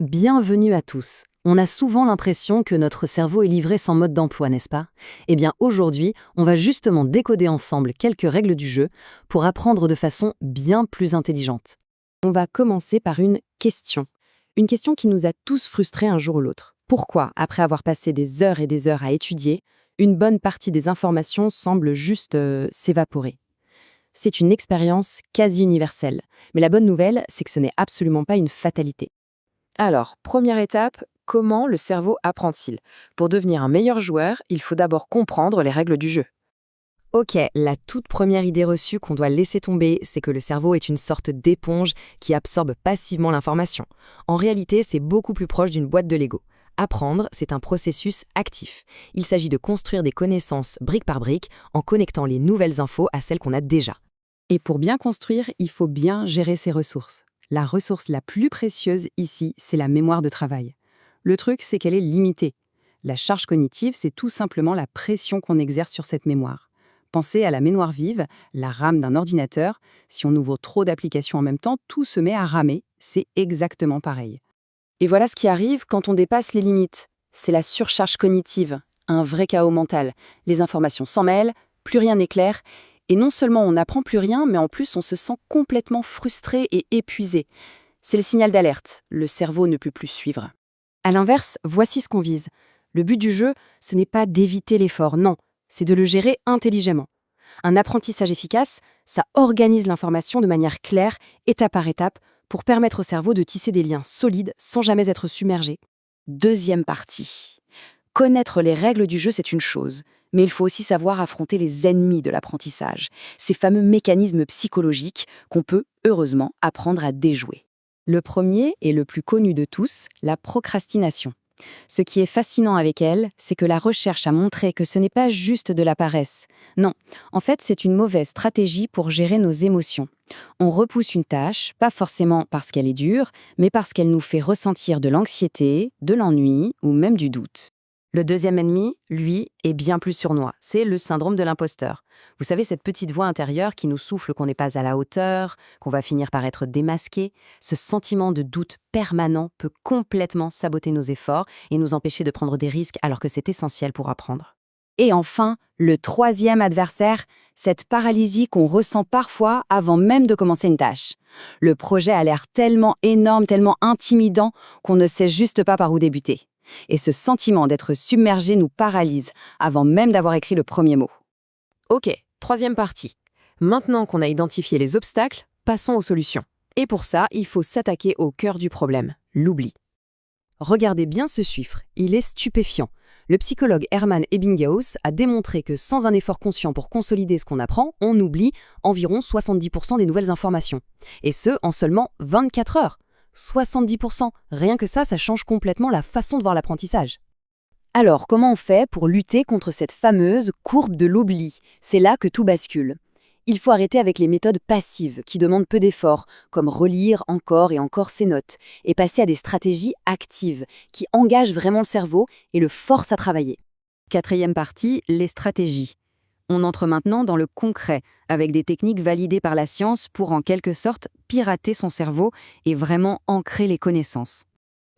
Bienvenue à tous. On a souvent l'impression que notre cerveau est livré sans mode d'emploi, n'est-ce pas? Eh bien, aujourd'hui, on va justement décoder ensemble quelques règles du jeu pour apprendre de façon bien plus intelligente. On va commencer par une question. Une question qui nous a tous frustrés un jour ou l'autre. Pourquoi, après avoir passé des heures et des heures à étudier, une bonne partie des informations semble juste s'évaporer? C'est une expérience quasi universelle. Mais la bonne nouvelle, c'est que ce n'est absolument pas une fatalité. Alors, première étape, comment le cerveau apprend-il? Pour devenir un meilleur joueur, il faut d'abord comprendre les règles du jeu. Ok, la toute première idée reçue qu'on doit laisser tomber, c'est que le cerveau est une sorte d'éponge qui absorbe passivement l'information. En réalité, c'est beaucoup plus proche d'une boîte de Lego. Apprendre, c'est un processus actif. Il s'agit de construire des connaissances brique par brique en connectant les nouvelles infos à celles qu'on a déjà. Et pour bien construire, il faut bien gérer ses ressources. La ressource la plus précieuse ici, c'est la mémoire de travail. Le truc, c'est qu'elle est limitée. La charge cognitive, c'est tout simplement la pression qu'on exerce sur cette mémoire. Pensez à la mémoire vive, la RAM d'un ordinateur. Si on ouvre trop d'applications en même temps, tout se met à ramer. C'est exactement pareil. Et voilà ce qui arrive quand on dépasse les limites. C'est la surcharge cognitive, un vrai chaos mental. Les informations s'en mêlent, plus rien n'est clair. Et non seulement on n'apprend plus rien, mais en plus on se sent complètement frustré et épuisé. C'est le signal d'alerte, le cerveau ne peut plus suivre. À l'inverse, voici ce qu'on vise. Le but du jeu, ce n'est pas d'éviter l'effort, non, c'est de le gérer intelligemment. Un apprentissage efficace, ça organise l'information de manière claire, étape par étape, pour permettre au cerveau de tisser des liens solides sans jamais être submergé. Deuxième partie. Connaître les règles du jeu, c'est une chose, mais il faut aussi savoir affronter les ennemis de l'apprentissage, ces fameux mécanismes psychologiques qu'on peut, heureusement, apprendre à déjouer. Le premier et le plus connu de tous, la procrastination. Ce qui est fascinant avec elle, c'est que la recherche a montré que ce n'est pas juste de la paresse. Non, en fait, c'est une mauvaise stratégie pour gérer nos émotions. On repousse une tâche, pas forcément parce qu'elle est dure, mais parce qu'elle nous fait ressentir de l'anxiété, de l'ennui ou même du doute. Le deuxième ennemi, lui, est bien plus sournois. C'est le syndrome de l'imposteur. Vous savez, cette petite voix intérieure qui nous souffle qu'on n'est pas à la hauteur, qu'on va finir par être démasqué. Ce sentiment de doute permanent peut complètement saboter nos efforts et nous empêcher de prendre des risques alors que c'est essentiel pour apprendre. Et enfin, le troisième adversaire, cette paralysie qu'on ressent parfois avant même de commencer une tâche. Le projet a l'air tellement énorme, tellement intimidant qu'on ne sait juste pas par où débuter. Et ce sentiment d'être submergé nous paralyse avant même d'avoir écrit le premier mot. Ok, troisième partie. Maintenant qu'on a identifié les obstacles, passons aux solutions. Et pour ça, il faut s'attaquer au cœur du problème, l'oubli. Regardez bien ce chiffre, il est stupéfiant. Le psychologue Hermann Ebbinghaus a démontré que sans un effort conscient pour consolider ce qu'on apprend, on oublie environ 70% des nouvelles informations. Et ce, en seulement 24 heures. 70%, rien que ça change complètement la façon de voir l'apprentissage. Alors, comment on fait pour lutter contre cette fameuse courbe de l'oubli? C'est là que tout bascule. Il faut arrêter avec les méthodes passives qui demandent peu d'efforts, comme relire encore et encore ses notes, et passer à des stratégies actives qui engagent vraiment le cerveau et le forcent à travailler. Quatrième partie, les stratégies. On entre maintenant dans le concret, avec des techniques validées par la science pour en quelque sorte pirater son cerveau et vraiment ancrer les connaissances.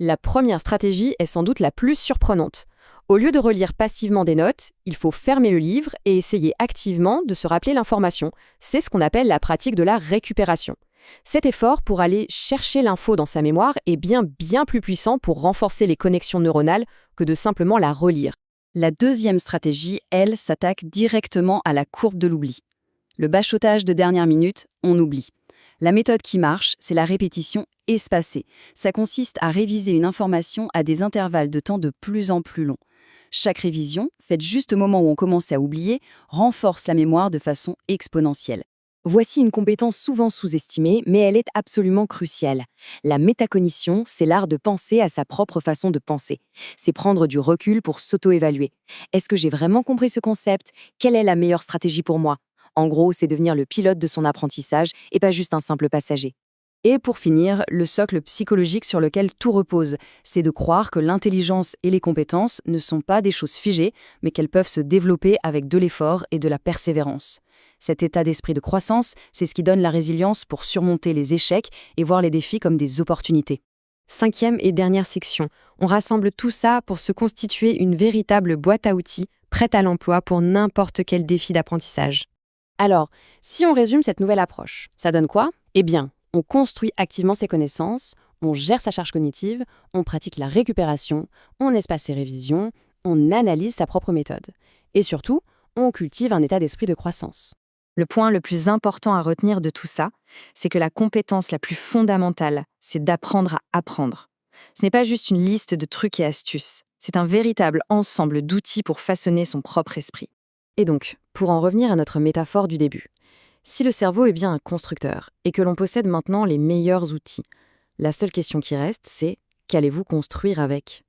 La première stratégie est sans doute la plus surprenante. Au lieu de relire passivement des notes, il faut fermer le livre et essayer activement de se rappeler l'information. C'est ce qu'on appelle la pratique de la récupération. Cet effort pour aller chercher l'info dans sa mémoire est bien plus puissant pour renforcer les connexions neuronales que de simplement la relire. La deuxième stratégie, elle, s'attaque directement à la courbe de l'oubli. Le bachotage de dernière minute, on oublie. La méthode qui marche, c'est la répétition espacée. Ça consiste à réviser une information à des intervalles de temps de plus en plus longs. Chaque révision, faite juste au moment où on commence à oublier, renforce la mémoire de façon exponentielle. Voici une compétence souvent sous-estimée, mais elle est absolument cruciale. La métacognition, c'est l'art de penser à sa propre façon de penser. C'est prendre du recul pour s'auto-évaluer. Est-ce que j'ai vraiment compris ce concept? Quelle est la meilleure stratégie pour moi? En gros, c'est devenir le pilote de son apprentissage et pas juste un simple passager. Et pour finir, le socle psychologique sur lequel tout repose, c'est de croire que l'intelligence et les compétences ne sont pas des choses figées, mais qu'elles peuvent se développer avec de l'effort et de la persévérance. Cet état d'esprit de croissance, c'est ce qui donne la résilience pour surmonter les échecs et voir les défis comme des opportunités. 5e et dernière section. On rassemble tout ça pour se constituer une véritable boîte à outils prête à l'emploi pour n'importe quel défi d'apprentissage. Alors, si on résume cette nouvelle approche, ça donne quoi? Eh bien, on construit activement ses connaissances, on gère sa charge cognitive, on pratique la récupération, on espace ses révisions, on analyse sa propre méthode. Et surtout, on cultive un état d'esprit de croissance. Le point le plus important à retenir de tout ça, c'est que la compétence la plus fondamentale, c'est d'apprendre à apprendre. Ce n'est pas juste une liste de trucs et astuces, c'est un véritable ensemble d'outils pour façonner son propre esprit. Et donc, pour en revenir à notre métaphore du début, si le cerveau est bien un constructeur et que l'on possède maintenant les meilleurs outils, la seule question qui reste, c'est qu'allez-vous construire avec ?